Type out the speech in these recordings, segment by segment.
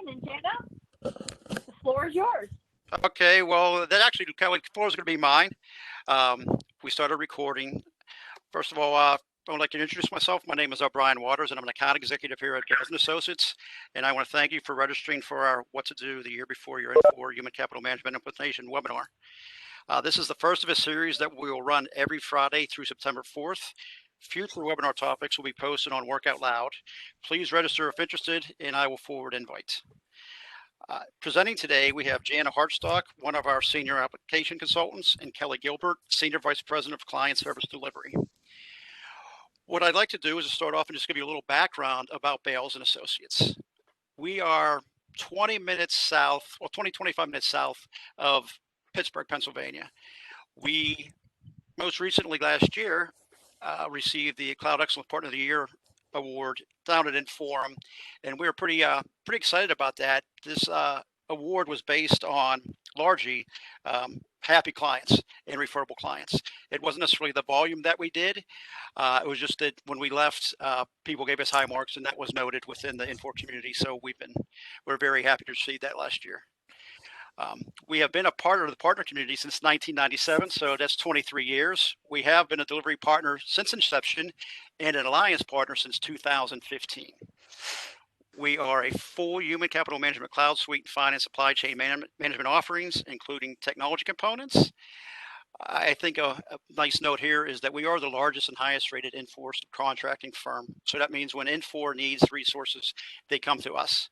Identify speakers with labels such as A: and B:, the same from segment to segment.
A: And Jana, the floor is yours.
B: Okay, well, that actually kind of floor is going to be mine. We started recording. First of all, I would like to introduce myself. My name is Brian Waters, and I'm an account executive here at Bears & Associates. And I want to thank you for registering for our What to Do the Year Before Your Infor Human Capital Management Implementation webinar. This is the first of a series that we will run every Friday through September 4th. Future webinar topics will be posted on Work Out Loud. Please register if interested, and I will forward invites. Presenting today, we have Jana Hartstock, one of our senior application consultants, and Kelly Gilbert, Senior Vice President of Client Service Delivery. What I'd like to do is to start off and just give you a little background about Bales & Associates. We are 20 minutes south, or 25 minutes south of Pittsburgh, Pennsylvania. We most recently last year received the Cloud Excellence Partner of the Year award down at Infor, and we were pretty excited about that. This award was based on largely happy clients and referable clients. It wasn't necessarily the volume that we did. It was just that when we left, people gave us high marks, and that was noted within the Infor community. So we're very happy to receive that last year. We have been a partner of the partner community since 1997, so that's 23 years. We have been a delivery partner since inception and an alliance partner since 2015. We are a full human capital management cloud suite, finance, supply chain management offerings, including technology components. I think a nice note here is that we are the largest and highest rated Infor contracting firm. So that means when Infor needs resources, they come to us.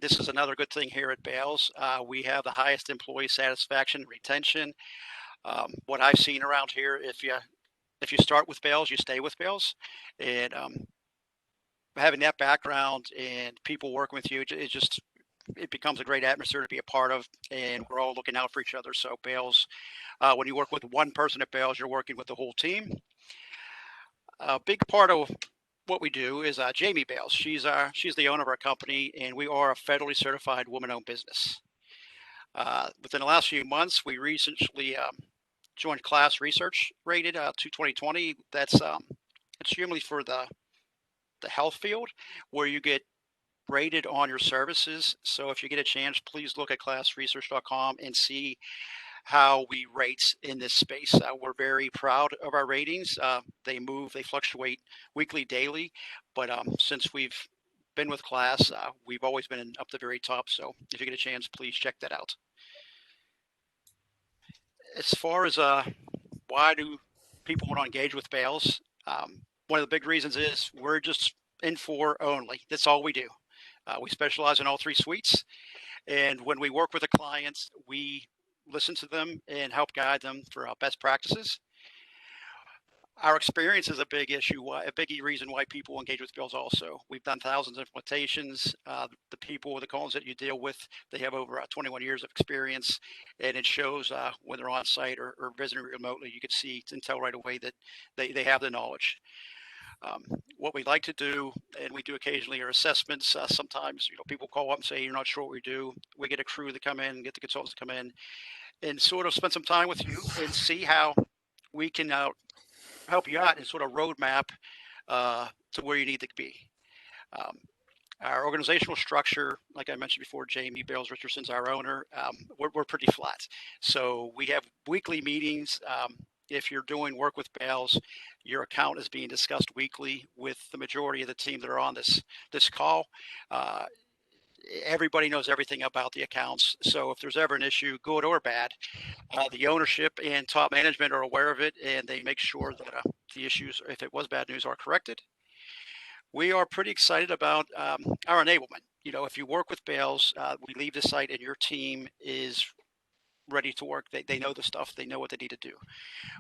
B: This is another good thing here at Bales. We have the highest employee satisfaction and retention. What I've seen around here, if you start with Bales, you stay with Bales, and having that background and people working with you, it becomes a great atmosphere to be a part of, and we're all looking out for each other. So Bales, when you work with one person at Bales, you're working with the whole team. A big part of what we do is Jamie Bales. She's the owner of our company, and we are a federally certified woman-owned business. Within the last few months, we recently joined class research rated to 2020. That's extremely for the health field, where you get rated on your services. So if you get a chance, please look at classresearch.com and see how we rate in this space. We're very proud of our ratings. They fluctuate weekly, daily, but since we've been with class, we've always been up the very top. So if you get a chance, please check that out. As far as why do people want to engage with Bales, one of the big reasons is we're just Infor only. That's all we do. We specialize in all three suites, and when we work with the clients, we listen to them and help guide them for best practices. Our experience is a big issue, a big reason why people engage with Bales also. We've done thousands of implementations. The people, the calls that you deal with, they have over 21 years of experience, and it shows when they're on site or visiting remotely. You can see and tell right away that they have the knowledge. What we like to do, and we do occasionally, are assessments. Sometimes people call up and say, you're not sure what we do. We get a crew to come in, get the consultants to come in, and sort of spend some time with you and see how we can help you out and sort of roadmap to where you need to be. Our organizational structure, like I mentioned before, Jamie Bales Richardson's our owner. We're pretty flat. So we have weekly meetings. If you're doing work with Bales, your account is being discussed weekly with the majority of the team that are on this call. Everybody knows everything about the accounts. So if there's ever an issue, good or bad, the ownership and top management are aware of it, and they make sure that the issues, if it was bad news, are corrected. We are pretty excited about our enablement. If you work with Bales, we leave the site and your team is ready to work. They know the stuff. They know what they need to do.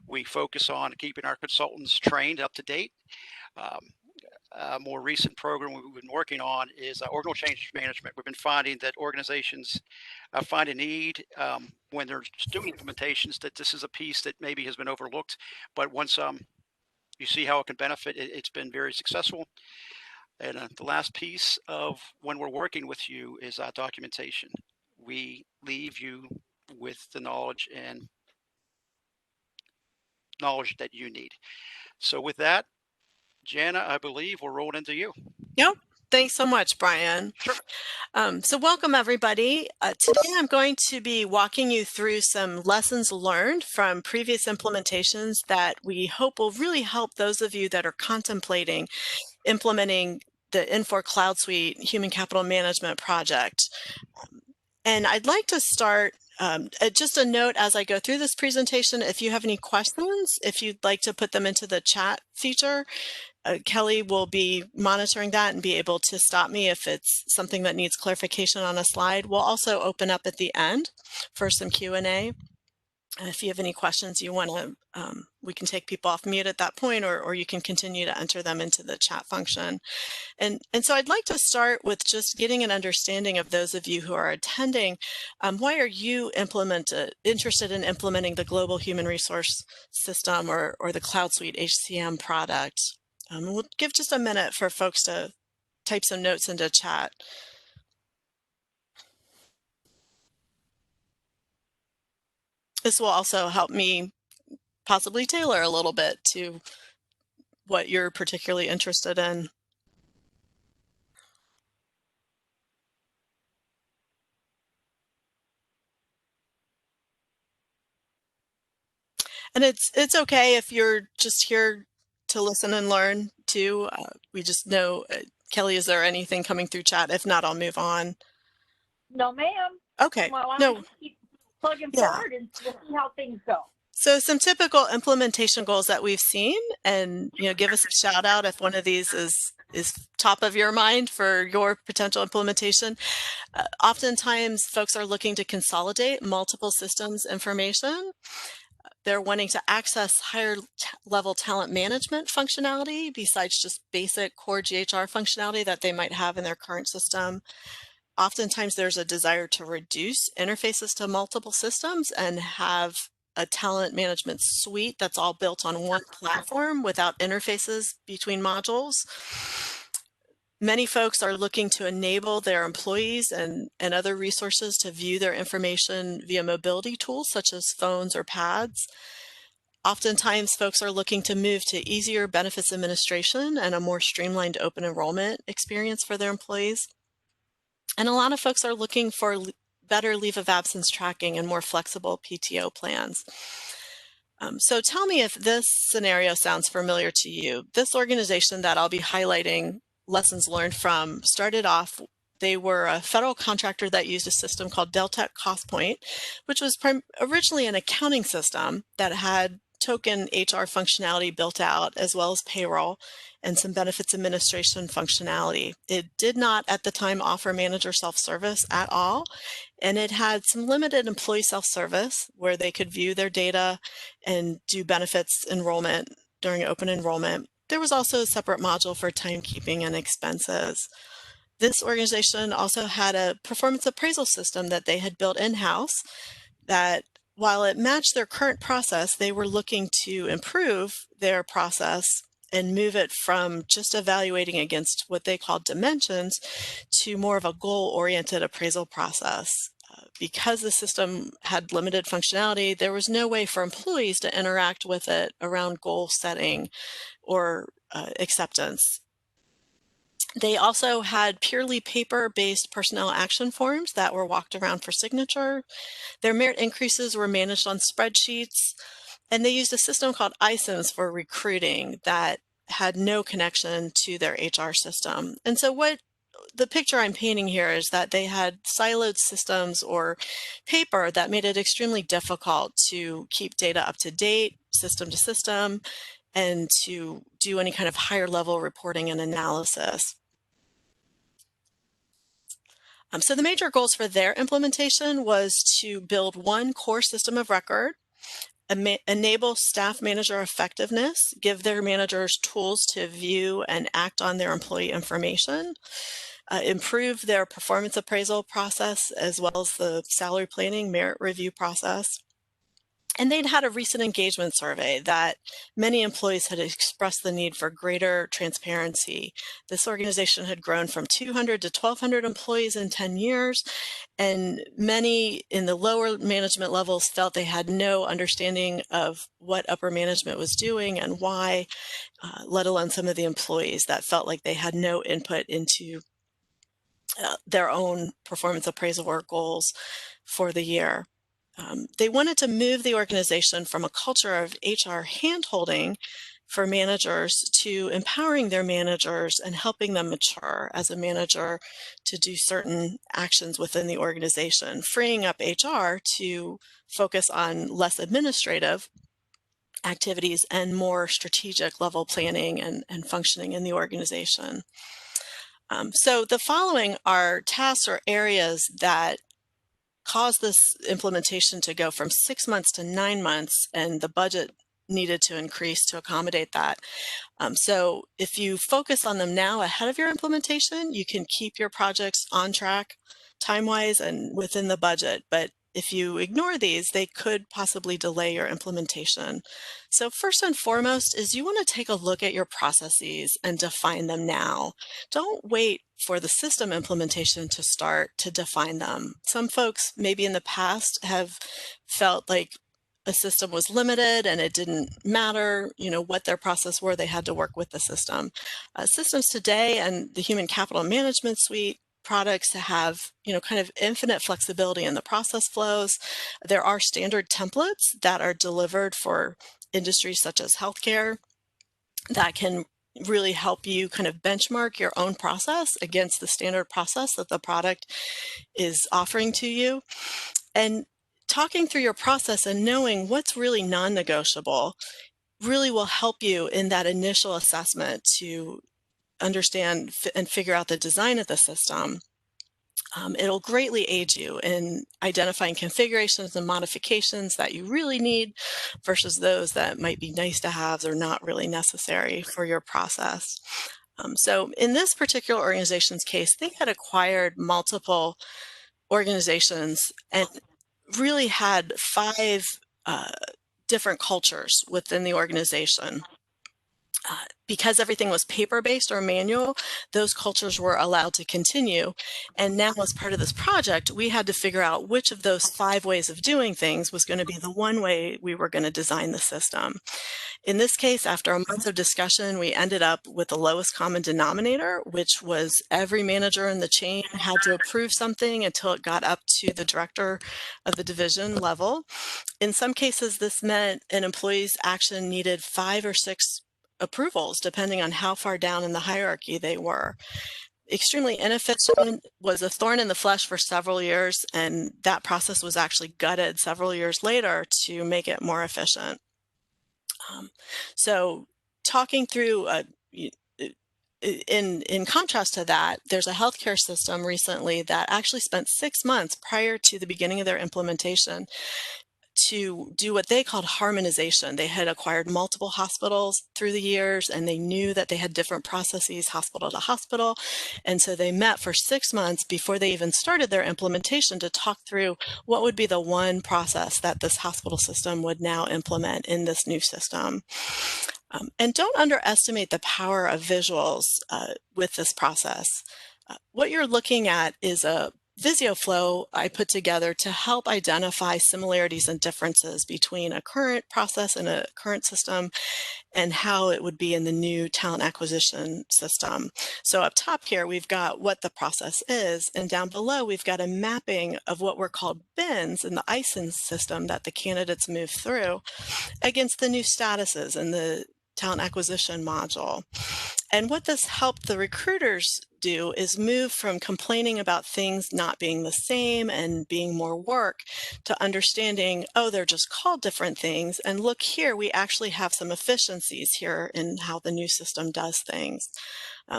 B: We focus on keeping our consultants trained, up to date. A more recent program we've been working on is organizational change management. We've been finding that organizations find a need when they're doing implementations, that this is a piece that maybe has been overlooked, but once you see how it can benefit, it's been very successful. And the last piece of when we're working with you is documentation. We leave you with the knowledge that you need. So with that, Jana, I believe we'll roll into you.
C: Yep. Thanks so much, Brian.
B: Sure.
C: So welcome, everybody. Today I'm going to be walking you through some lessons learned from previous implementations that we hope will really help those of you that are contemplating implementing the Infor Cloud Suite Human Capital Management project. And I'd like to start just a note as I go through this presentation. If you have any questions, if you'd like to put them into the chat feature, Kelly will be monitoring that and be able to stop me if it's something that needs clarification on a slide. We'll also open up at the end for some Q&A. If you have any questions you want to, we can take people off mute at that point, or you can continue to enter them into the chat function. And so I'd like to start with just getting an understanding of those of you who are attending. Why are you interested in implementing the Global Human Resource System or the Cloud Suite HCM product? We'll give just a minute for folks to type some notes into chat. This will also help me possibly tailor a little bit to what you're particularly interested in. And it's okay if you're just here to listen and learn too. We just know, Kelly, is there anything coming through chat? If not, I'll move on.
A: No, ma'am.
C: Okay.
A: Well, I'm
C: No.
A: just keep plugging
C: Yeah.
A: forward and we'll see how things go.
C: So some typical implementation goals that we've seen, and give us a shout out if one of these is top of your mind for your potential implementation. Oftentimes, folks are looking to consolidate multiple systems information. They're wanting to access higher level talent management functionality besides just basic core GHR functionality that they might have in their current system. Oftentimes there's a desire to reduce interfaces to multiple systems and have a talent management suite that's all built on one platform without interfaces between modules. Many folks are looking to enable their employees and other resources to view their information via mobility tools such as phones or pads. Oftentimes, folks are looking to move to easier benefits administration and a more streamlined open enrollment experience for their employees. And a lot of folks are looking for better leave of absence tracking and more flexible PTO plans. So tell me if this scenario sounds familiar to you. This organization that I'll be highlighting lessons learned from started off, they were a federal contractor that used a system called Deltek CostPoint, which was originally an accounting system that had token HR functionality built out, as well as payroll and some benefits administration functionality. It did not at the time offer manager self-service at all, and it had some limited employee self-service where they could view their data and do benefits enrollment during open enrollment. There was also a separate module for timekeeping and expenses. This organization also had a performance appraisal system that they had built in-house that, while it matched their current process, they were looking to improve their process and move it from just evaluating against what they called dimensions to more of a goal-oriented appraisal process. Because the system had limited functionality, there was no way for employees to interact with it around goal setting or acceptance. They also had purely paper-based personnel action forms that were walked around for signature. Their merit increases were managed on spreadsheets, and they used a system called iCIMS for recruiting that had no connection to their HR system. And so what the picture I'm painting here is that they had siloed systems or paper that made it extremely difficult to keep data up to date, system to system, and to do any kind of higher level reporting and analysis. So the major goals for their implementation was to build one core system of record, enable staff manager effectiveness, give their managers tools to view and act on their employee information, improve their performance appraisal process, as well as the salary planning merit review process, And they'd had a recent engagement survey that many employees had expressed the need for greater transparency. This organization had grown from 200 to 1,200 employees in 10 years, and many in the lower management levels felt they had no understanding of what upper management was doing and why, let alone some of the employees that felt like they had no input into their own performance appraisal or goals for the year. They wanted to move the organization from a culture of HR handholding for managers to empowering their managers and helping them mature as a manager to do certain actions within the organization, freeing up HR to focus on less administrative activities and more strategic level planning and functioning in the organization. So the following are tasks or areas that caused this implementation to go from 6 months to 9 months, and the budget needed to increase to accommodate that. So if you focus on them now ahead of your implementation, you can keep your projects on track time-wise and within the budget. But if you ignore these, they could possibly delay your implementation. So first and foremost is you want to take a look at your processes and define them now. Don't wait for the system implementation to start to define them. Some folks maybe in the past have felt like a system was limited and it didn't matter, what their process were, they had to work with the system. Systems today and the Human Capital Management Suite products have, kind of infinite flexibility in the process flows. There are standard templates that are delivered for industries such as healthcare that can really help you kind of benchmark your own process against the standard process that the product is offering to you. And talking through your process and knowing what's really non-negotiable really will help you in that initial assessment to understand and figure out the design of the system. It'll greatly aid you in identifying configurations and modifications that you really need versus those that might be nice to have or not really necessary for your process. So in this particular organization's case, they had acquired multiple organizations and really had 5 different cultures within the organization. Because everything was paper-based or manual, those cultures were allowed to continue. And now as part of this project, we had to figure out which of those 5 ways of doing things was going to be the one way we were going to design the system. In this case, after a month of discussion, we ended up with the lowest common denominator, which was every manager in the chain had to approve something until it got up to the director of the division level. In some cases, this meant an employee's action needed 5 or 6 approvals, depending on how far down in the hierarchy they were. Extremely inefficient, was a thorn in the flesh for several years, and that process was actually gutted several years later to make it more efficient. So talking through, in contrast to that, there's a healthcare system recently that actually spent 6 months prior to the beginning of their implementation to do what they called harmonization. They had acquired multiple hospitals through the years, and they knew that they had different processes hospital to hospital. And so they met for 6 months before they even started their implementation to talk through what would be the one process that this hospital system would now implement in this new system. And don't underestimate the power of visuals with this process. What you're looking at is a Visio flow I put together to help identify similarities and differences between a current process and a current system and how it would be in the new talent acquisition system. So up top here, we've got what the process is, and down below, we've got a mapping of what were called bins in the ISIN system that the candidates move through against the new statuses in the talent acquisition module. And what this helped the recruiters do is move from complaining about things not being the same and being more work to understanding, oh, they're just called different things. And look here, we actually have some efficiencies here in how the new system does things.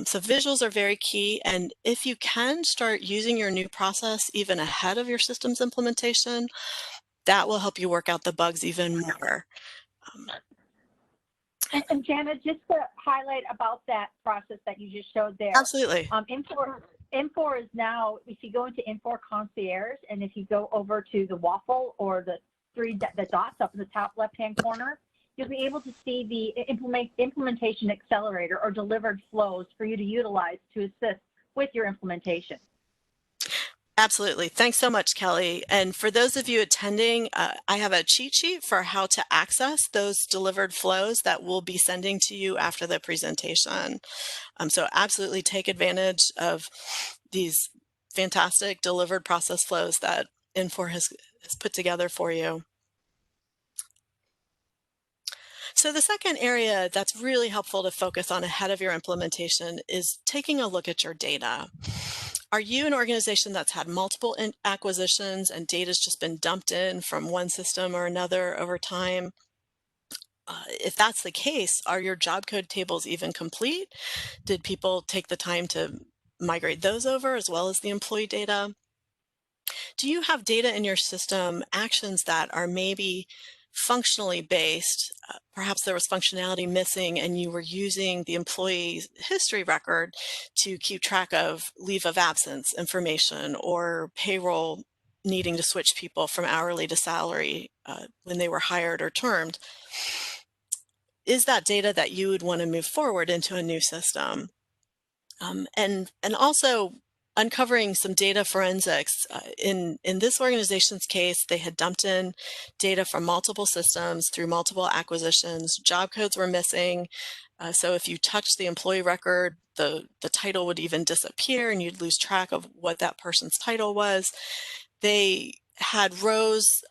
C: So visuals are very key. And if you can start using your new process even ahead of your system's implementation, that will help you work out the bugs even more.
A: And Janet, just to highlight about that process that you just showed there.
C: Absolutely.
A: Infor is now, if you go into Infor Concierge, and if you go over to the waffle or the the dots up in the top left-hand corner, you'll be able to see the implementation accelerator or delivered flows for you to utilize to assist with your implementation.
C: Absolutely. Thanks so much, Kelly. And for those of you attending, I have a cheat sheet for how to access those delivered flows that we'll be sending to you after the presentation. So absolutely take advantage of these fantastic delivered process flows that Infor has put together for you. So the second area that's really helpful to focus on ahead of your implementation is taking a look at your data. Are you an organization that's had multiple acquisitions and data's just been dumped in from one system or another over time? If that's the case, are your job code tables even complete? Did people take the time to migrate those over as well as the employee data? Do you have data in your system, actions that are maybe functionally based? Perhaps there was functionality missing and you were using the employee history record to keep track of leave of absence information or payroll needing to switch people from hourly to salary when they were hired or termed. Is that data that you would want to move forward into a new system? And also uncovering some data forensics. In this organization's case, they had dumped in data from multiple systems through multiple acquisitions. Job codes were missing. So if you touched the employee record, the title would even disappear and you'd lose track of what that person's title was. They had rows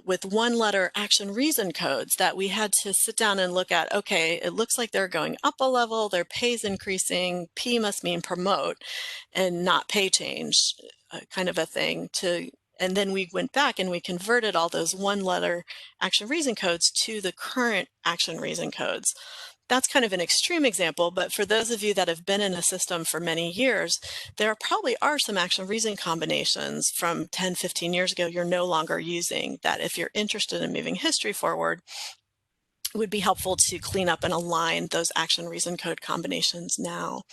C: with one-letter action reason codes that we had to sit down and look at. Okay, it looks like they're going up a level, their pay's increasing, P must mean promote and not pay change, kind of a thing. And then we went back and we converted all those one-letter action reason codes to the current action reason codes. That's kind of an extreme example, but for those of you that have been in a system for many years, there probably are some action reason combinations from 10, 15 years ago you're no longer using that if you're interested in moving history forward, it would be helpful to clean up and align those action reason code combinations now.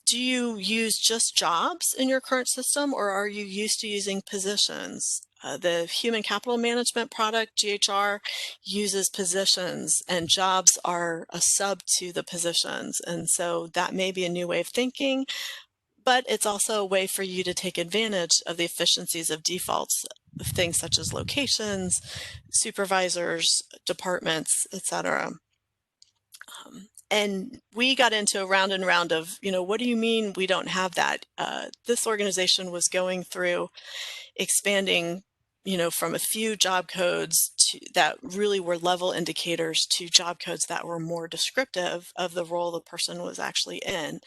C: Do you use just jobs in your current system or are you used to using positions? The human capital management product, GHR, uses positions and jobs are a sub to the positions. And so that may be a new way of thinking, but it's also a way for you to take advantage of the efficiencies of defaults of things such as locations, supervisors, departments, etc. And we got into a round and round of, what do you mean we don't have that? This organization was going through expanding, from a few job codes that really were level indicators to job codes that were more descriptive of the role the person was actually in.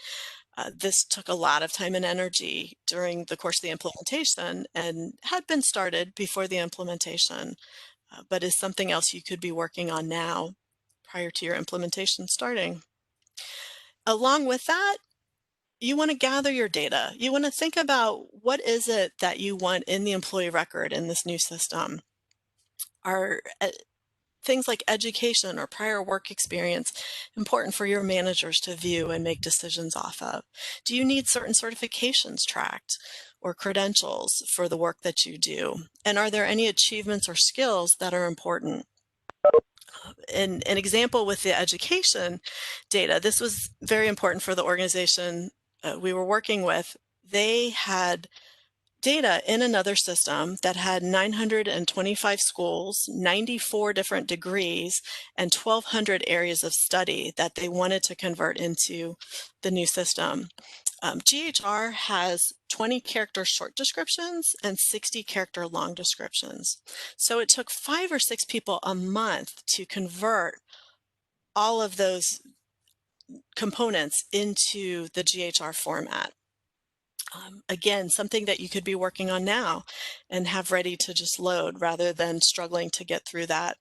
C: This took a lot of time and energy during the course of the implementation and had been started before the implementation, but is something else you could be working on now prior to your implementation starting. Along with that, you want to gather your data. You want to think about what is it that you want in the employee record in this new system. Are things like education or prior work experience important for your managers to view and make decisions off of? Do you need certain certifications tracked or credentials for the work that you do? And are there any achievements or skills that are important? An example with the education data, this was very important for the organization we were working with. They had data in another system that had 925 schools, 94 different degrees, and 1,200 areas of study that they wanted to convert into the new system. GHR has 20 character short descriptions and 60 character long descriptions. So it took 5 or 6 people a month to convert all of those components into the GHR format. Again, something that you could be working on now and have ready to just load rather than struggling to get through that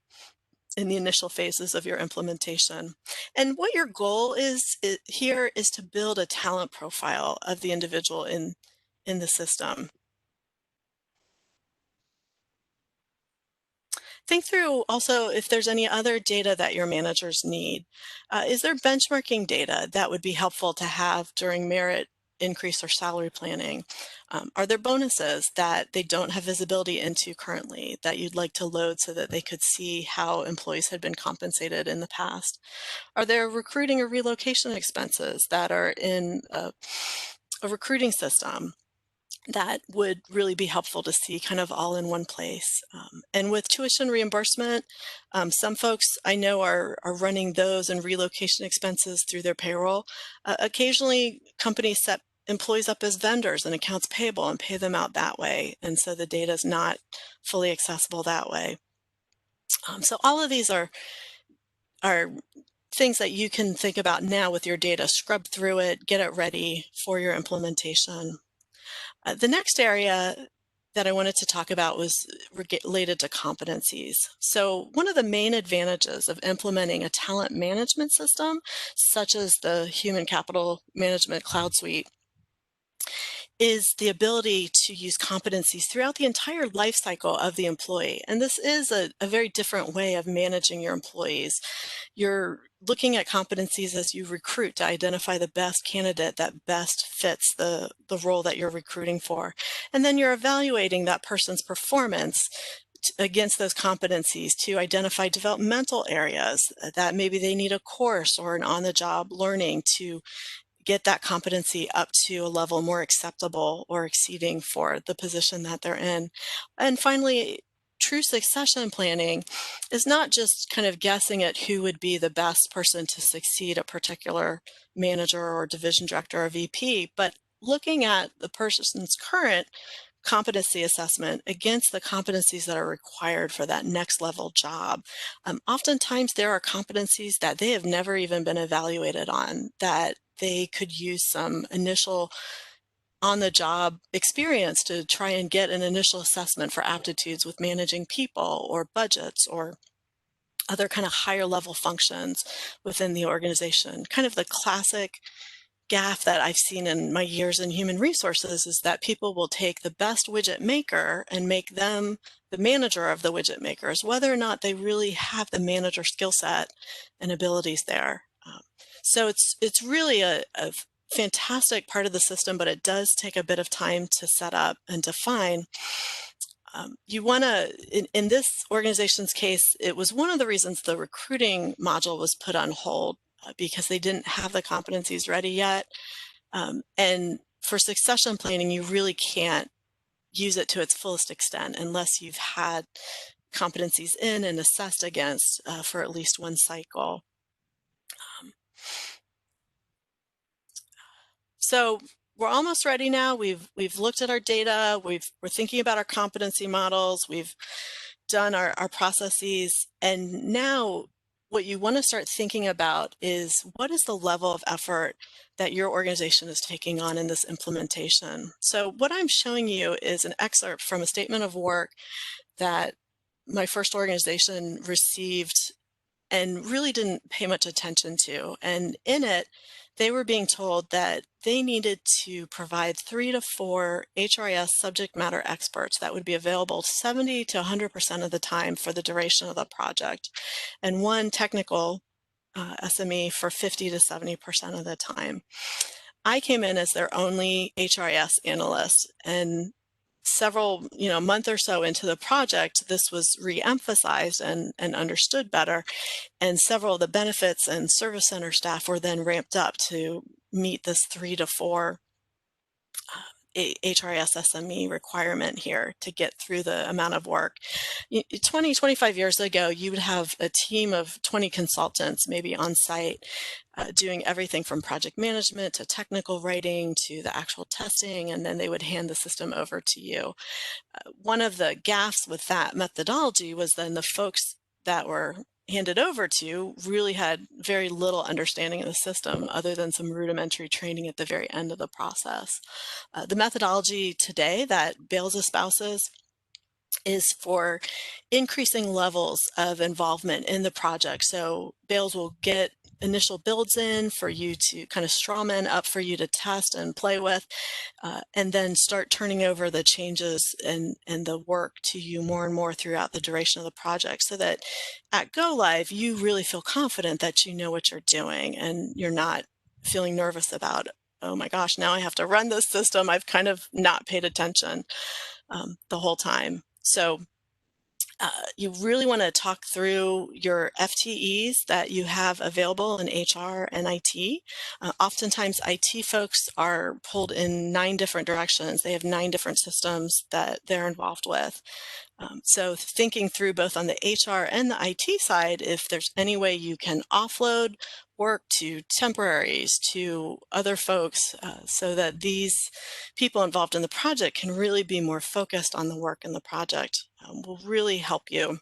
C: in the initial phases of your implementation. And what your goal is here is to build a talent profile of the individual in the system. Think through also if there's any other data that your managers need. Is there benchmarking data that would be helpful to have during merit increase their salary planning? Are there bonuses that they don't have visibility into currently that you'd like to load so that they could see how employees had been compensated in the past? Are there recruiting or relocation expenses that are in a recruiting system that would really be helpful to see kind of all in one place? And with tuition reimbursement, some folks I know are running those and relocation expenses through their payroll. Occasionally, companies set employees up as vendors and accounts payable and pay them out that way. And so the data is not fully accessible that way. So all of these are things that you can think about now with your data. Scrub through it, get it ready for your implementation. The next area that I wanted to talk about was related to competencies. So one of the main advantages of implementing a talent management system, such as the Human Capital Management Cloud Suite, is the ability to use competencies throughout the entire life cycle of the employee. And this is a very different way of managing your employees. You're looking at competencies as you recruit to identify the best candidate that best fits the role that you're recruiting for. And then you're evaluating that person's performance against those competencies to identify developmental areas that maybe they need a course or an on-the-job learning to get that competency up to a level more acceptable or exceeding for the position that they're in. And finally, true succession planning is not just kind of guessing at who would be the best person to succeed a particular manager or division director or VP, but looking at the person's current competency assessment against the competencies that are required for that next level job. Oftentimes there are competencies that they have never even been evaluated on that they could use some initial on-the-job experience to try and get an initial assessment for aptitudes with managing people or budgets or other kind of higher level functions within the organization. Kind of the classic gaffe that I've seen in my years in human resources is that people will take the best widget maker and make them the manager of the widget makers, whether or not they really have the manager skill set and abilities there. So it's really a fantastic part of the system, but it does take a bit of time to set up and define. You want to, in this organization's case, it was one of the reasons the recruiting module was put on hold because they didn't have the competencies ready yet. And for succession planning, you really can't use it to its fullest extent unless you've had competencies in and assessed against for at least one cycle. So we're almost ready now. We've looked at our data. We're thinking about our competency models. We've done our processes. And now what you want to start thinking about is what is the level of effort that your organization is taking on in this implementation. So what I'm showing you is an excerpt from a statement of work that my first organization received and really didn't pay much attention to. And in it, they were being told that they needed to provide 3 to 4 HRIS subject matter experts that would be available 70 to 100% of the time for the duration of the project, and 1 technical SME for 50 to 70% of the time. I came in as their only HRIS analyst, and several, a month or so into the project, this was re-emphasized and understood better. And several of the benefits and service center staff were then ramped up to meet this 3 to 4 HRIS SME requirement here to get through the amount of work. 25 years ago, you would have a team of 20 consultants maybe on site doing everything from project management to technical writing to the actual testing, and then they would hand the system over to you. One of the gaffes with that methodology was then the folks that were handed over to really had very little understanding of the system other than some rudimentary training at the very end of the process. The methodology today that Bales espouses is for increasing levels of involvement in the project. So Bales will get initial builds in for you to kind of strawman up for you to test and play with, and then start turning over the changes and the work to you more and more throughout the duration of the project, so that at go live you really feel confident that you know what you're doing and you're not feeling nervous about oh my gosh, now I have to run this system. I've kind of not paid attention the whole time. So you really want to talk through your FTEs that you have available in HR and IT. Oftentimes, IT folks are pulled in 9 different directions. They have 9 different systems that they're involved with. So thinking through both on the HR and the IT side, if there's any way you can offload work to temporaries, to other folks, so that these people involved in the project can really be more focused on the work in the project, will really help you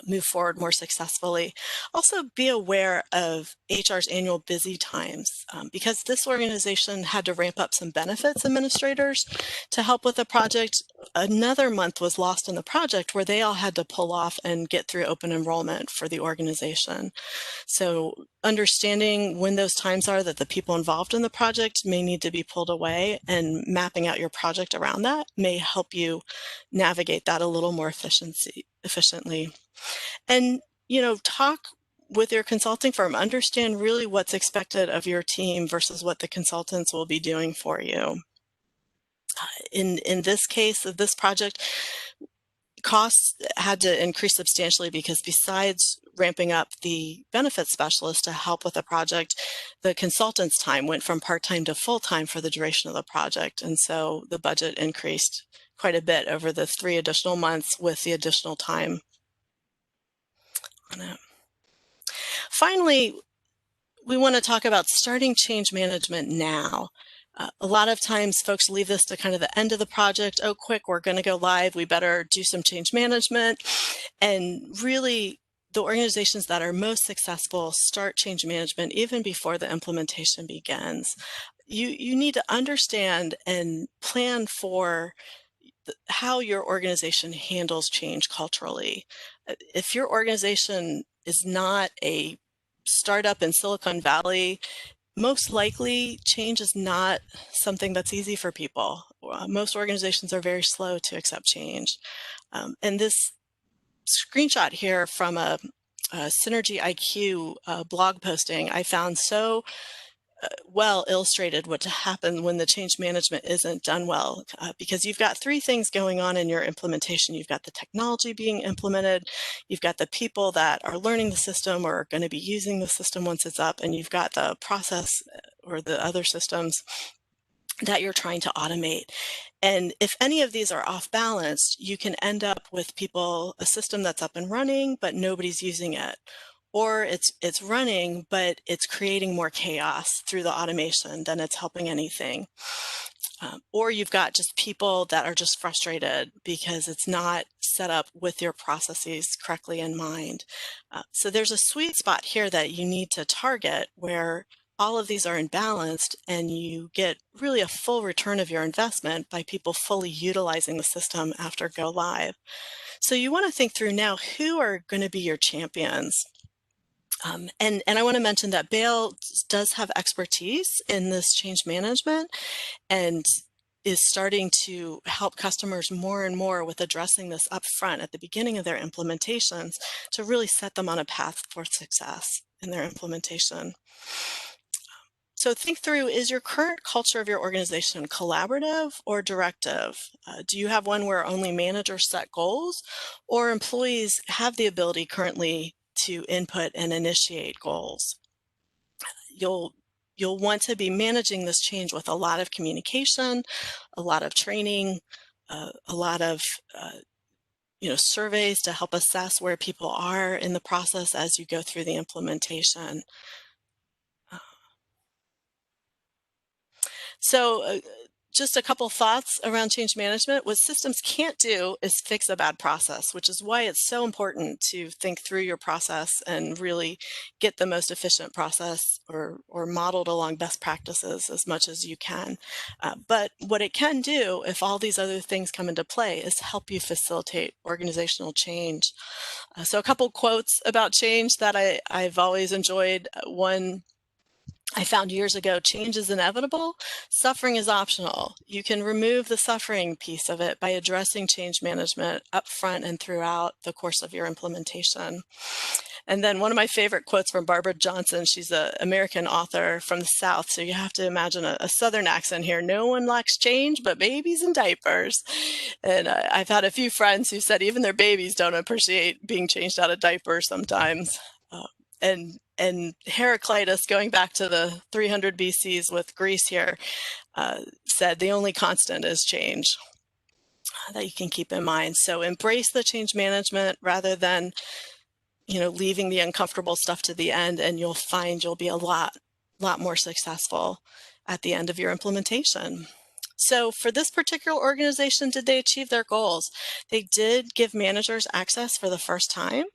C: move forward more successfully. Also be aware of HR's annual busy times because this organization had to ramp up some benefits administrators to help with the project. Another month was lost in the project where they all had to pull off and get through open enrollment for the organization. So understanding when those times are that the people involved in the project may need to be pulled away and mapping out your project around that may help you navigate that a little more efficiently. And, talk with your consulting firm, understand really what's expected of your team versus what the consultants will be doing for you. In this case of this project, costs had to increase substantially because besides ramping up the benefits specialist to help with the project, the consultant's time went from part-time to full-time for the duration of the project. And so the budget increased quite a bit over the 3 additional months with the additional time on it. Finally, we want to talk about starting change management now. A lot of times folks leave this to kind of the end of the project. Oh, quick, we're going to go live. We better do some change management. And really, the organizations that are most successful start change management even before the implementation begins. You need to understand and plan for how your organization handles change culturally. If your organization is not a startup in Silicon Valley, most likely change is not something that's easy for people. Most organizations are very slow to accept change. And this screenshot here from a Synergy IQ blog posting I found so well illustrated what happens when the change management isn't done well, because you've got 3 things going on in your implementation. You've got the technology being implemented, you've got the people that are learning the system or are going to be using the system once it's up, and you've got the process or the other systems that you're trying to automate. And if any of these are off balance, you can end up with a system that's up and running, but nobody's using it. Or it's running, but it's creating more chaos through the automation than it's helping anything. Or you've got just people that are just frustrated because it's not set up with your processes correctly in mind. So there's a sweet spot here that you need to target where all of these are imbalanced and you get really a full return of your investment by people fully utilizing the system after go live. So you want to think through now who are going to be your champions. And I want to mention that Bale does have expertise in this change management and is starting to help customers more and more with addressing this up front at the beginning of their implementations to really set them on a path for success in their implementation. So think through, is your current culture of your organization collaborative or directive? Do you have one where only managers set goals, or employees have the ability currently to input and initiate goals? You'll want to be managing this change with a lot of communication, a lot of training, a lot of surveys to help assess where people are in the process as you go through the implementation. So just a couple thoughts around change management. What systems can't do is fix a bad process, which is why it's so important to think through your process and really get the most efficient process or modeled along best practices as much as you can. But what it can do, if all these other things come into play, is help you facilitate organizational change. So a couple quotes about change that I've always enjoyed. One I found years ago: change is inevitable, suffering is optional. You can remove the suffering piece of it by addressing change management up front and throughout the course of your implementation. And then one of my favorite quotes from Barbara Johnson, she's an American author from the South, so you have to imagine a Southern accent here. No one likes change but babies and diapers. And I've had a few friends who said even their babies don't appreciate being changed out of diapers sometimes. And Heraclitus, going back to the 300 BCs with Greece here, said the only constant is change that you can keep in mind. So embrace the change management rather than, leaving the uncomfortable stuff to the end, and you'll find you'll be a lot more successful at the end of your implementation. So for this particular organization, did they achieve their goals? They did give managers access for the first time,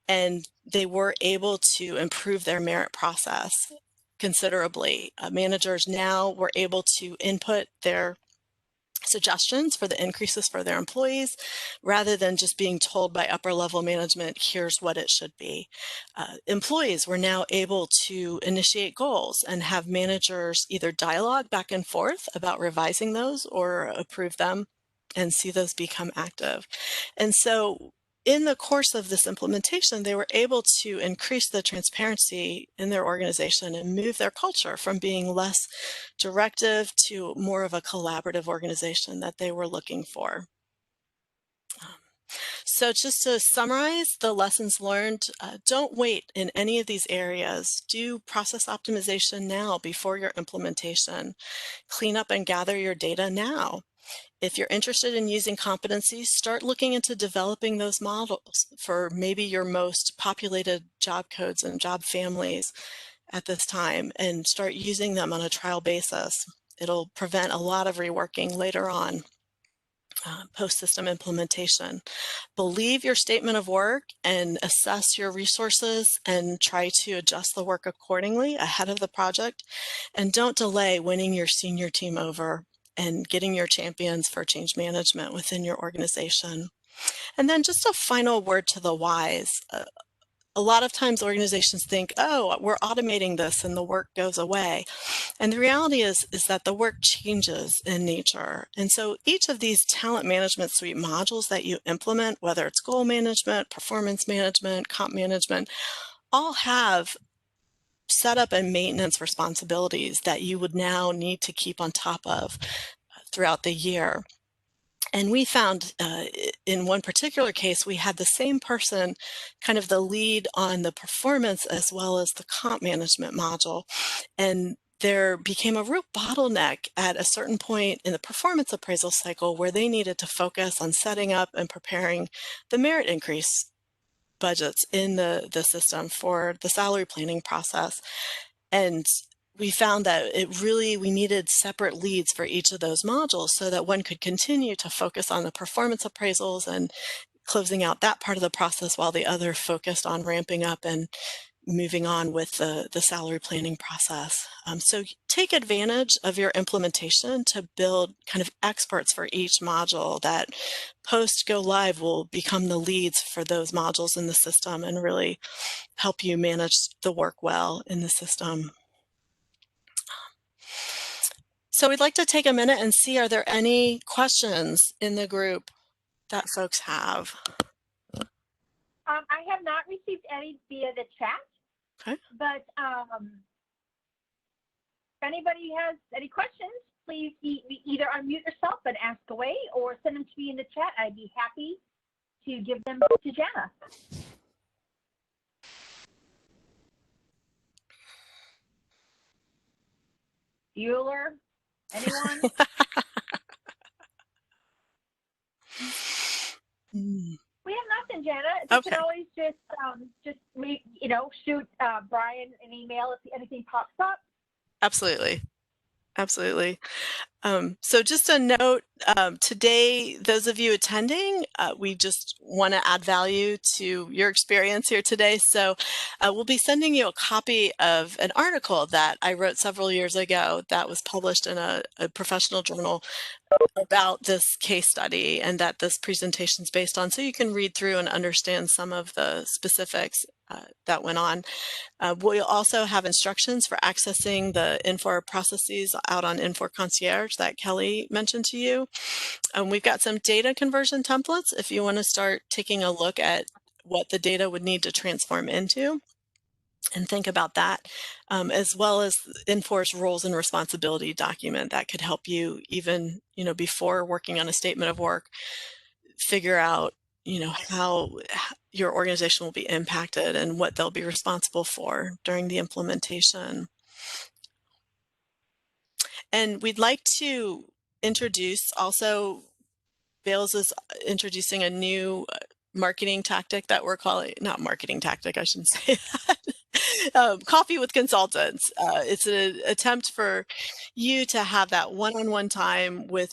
C: and they were able to improve their merit process considerably. Managers now were able to input their suggestions for the increases for their employees rather than just being told by upper level management, here's what it should be. Employees were now able to initiate goals and have managers either dialogue back and forth about revising those or approve them and see those become active. And so in the course of this implementation, they were able to increase the transparency in their organization and move their culture from being less directive to more of a collaborative organization that they were looking for. So just to summarize the lessons learned, don't wait in any of these areas. Do process optimization now before your implementation. Clean up and gather your data now. If you're interested in using competencies, start looking into developing those models for maybe your most populated job codes and job families at this time, and start using them on a trial basis. It'll prevent a lot of reworking later on, post-system implementation. Believe your statement of work and assess your resources and try to adjust the work accordingly ahead of the project. And don't delay winning your senior team over and getting your champions for change management within your organization. And then just a final word to the whys. A lot of times organizations think, oh, we're automating this and the work goes away. And the reality is that the work changes in nature. And so each of these talent management suite modules that you implement, whether it's goal management, performance management, comp management, all have setup and maintenance responsibilities that you would now need to keep on top of throughout the year. And we found in one particular case, we had the same person, kind of the lead on the performance as well as the comp management module. And there became a real bottleneck at a certain point in the performance appraisal cycle where they needed to focus on setting up and preparing the merit increase budgets in the system for the salary planning process. And we found that we needed separate leads for each of those modules so that one could continue to focus on the performance appraisals and closing out that part of the process while the other focused on ramping up and moving on with the salary planning process. So take advantage of your implementation to build kind of experts for each module that post go live will become the leads for those modules in the system and really help you manage the work well in the system. So we'd like to take a minute and see, are there any questions in the group that folks have?
A: I have not received any via the chat.
C: Okay.
A: But if anybody has any questions, please either unmute yourself and ask away or send them to me in the chat. I'd be happy to give them to Jana. Bueller, anyone? We have nothing, Jana. You
C: Okay.
A: can always shoot Brian an email if anything pops up.
C: Absolutely. Absolutely. So just a note, today, those of you attending, we just want to add value to your experience here today. So we'll be sending you a copy of an article that I wrote several years ago that was published in a professional journal about this case study and that this presentation is based on, so you can read through and understand some of the specifics that went on. We'll also have instructions for accessing the Infor processes out on Infor Concierge that Kelly mentioned to you. We've got some data conversion templates if you want to start taking a look at what the data would need to transform into, and think about that, as well as Infor's roles and responsibility document that could help you even, before working on a statement of work, figure out, how your organization will be impacted and what they'll be responsible for during the implementation. And we'd like to introduce also, Bales is introducing a new marketing tactic that we're calling, not marketing tactic, I shouldn't say that, coffee with consultants. It's an attempt for you to have that one-on-one time with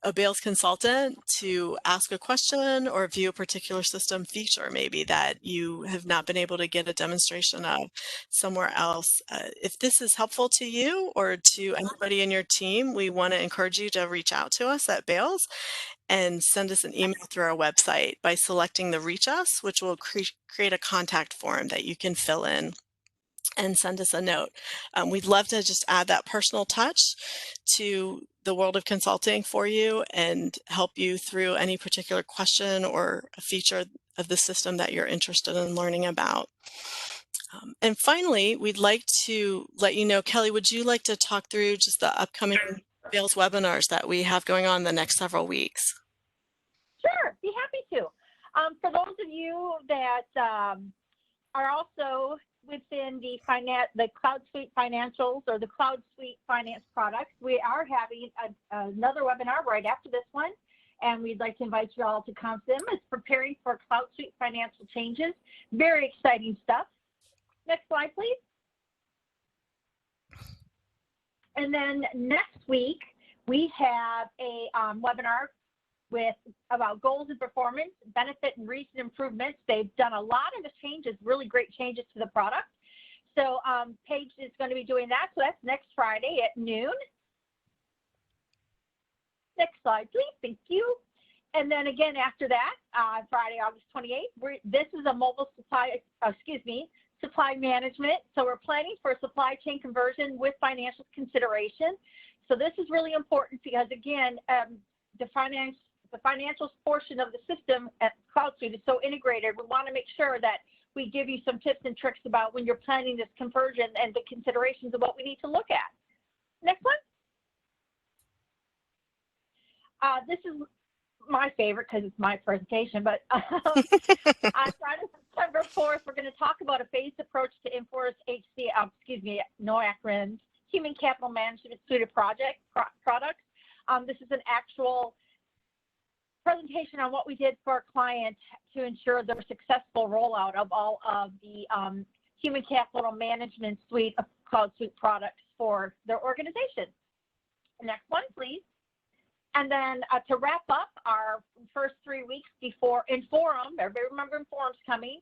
C: a Bales consultant to ask a question or view a particular system feature maybe that you have not been able to get a demonstration of somewhere else. If this is helpful to you or to anybody in your team, we want to encourage you to reach out to us at Bales and send us an email through our website by selecting the Reach Us, which will create a contact form that you can fill in and send us a note. We'd love to just add that personal touch to the world of consulting for you and help you through any particular question or a feature of the system that you're interested in learning about. And finally, we'd like to let you know, Kelly, would you like to talk through just the upcoming Bales webinars that we have going on the next several weeks?
A: Sure, be happy to. For those of you that are also within the Cloud Suite Financials or the Cloud Suite Finance products, we are having another webinar right after this one, and we'd like to invite you all to come to them. It's preparing for Cloud Suite Financial changes. Very exciting stuff. Next slide, please. And then next week, we have a webinar about goals and performance, benefit and recent improvements. They've done a lot of the changes, really great changes to the product. So Paige is going to be doing that. So that's next Friday at noon. Next slide, please. Thank you. And then again after that, Friday, August 28th, this is a mobile supply management. So we're planning for a supply chain conversion with financial consideration. So this is really important because again, the financials portion of the system at Cloud Suite is so integrated. We want to make sure that we give you some tips and tricks about when you're planning this conversion and the considerations of what we need to look at. Next one. This is my favorite because it's my presentation, but on Friday, September 4th, we're going to talk about a phased approach to Infor's no acronyms, Human Capital Management Suite of products. This is an actual presentation on what we did for our client to ensure their successful rollout of all of the Human Capital Management Suite of Cloud Suite products for their organization. Next one, please. And then to wrap up our first 3 weeks before Inforum, everybody remember Inforum's coming,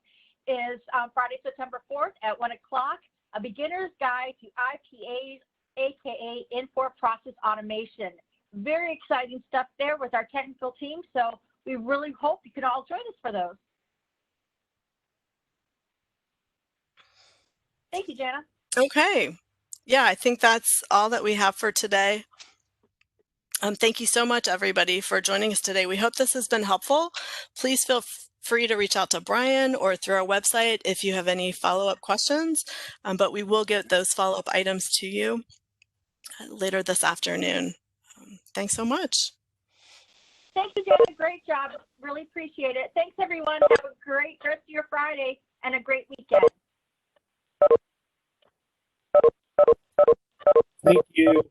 A: is Friday, September 4th at 1 o'clock, a beginner's guide to IPAs, aka Infor Process Automation. Very exciting stuff there with our technical team, so we really hope you can all join us for those. Thank you, Jana.
C: Okay. Yeah, I think that's all that we have for today. Thank you so much, everybody, for joining us today. We hope this has been helpful. Please feel free to reach out to Brian or through our website if you have any follow-up questions, but we will get those follow-up items to you later this afternoon. Thanks so much.
A: Thank you, Jana. Great job. Really appreciate it. Thanks, everyone. Have a great rest of your Friday and a great weekend.
D: Thank you.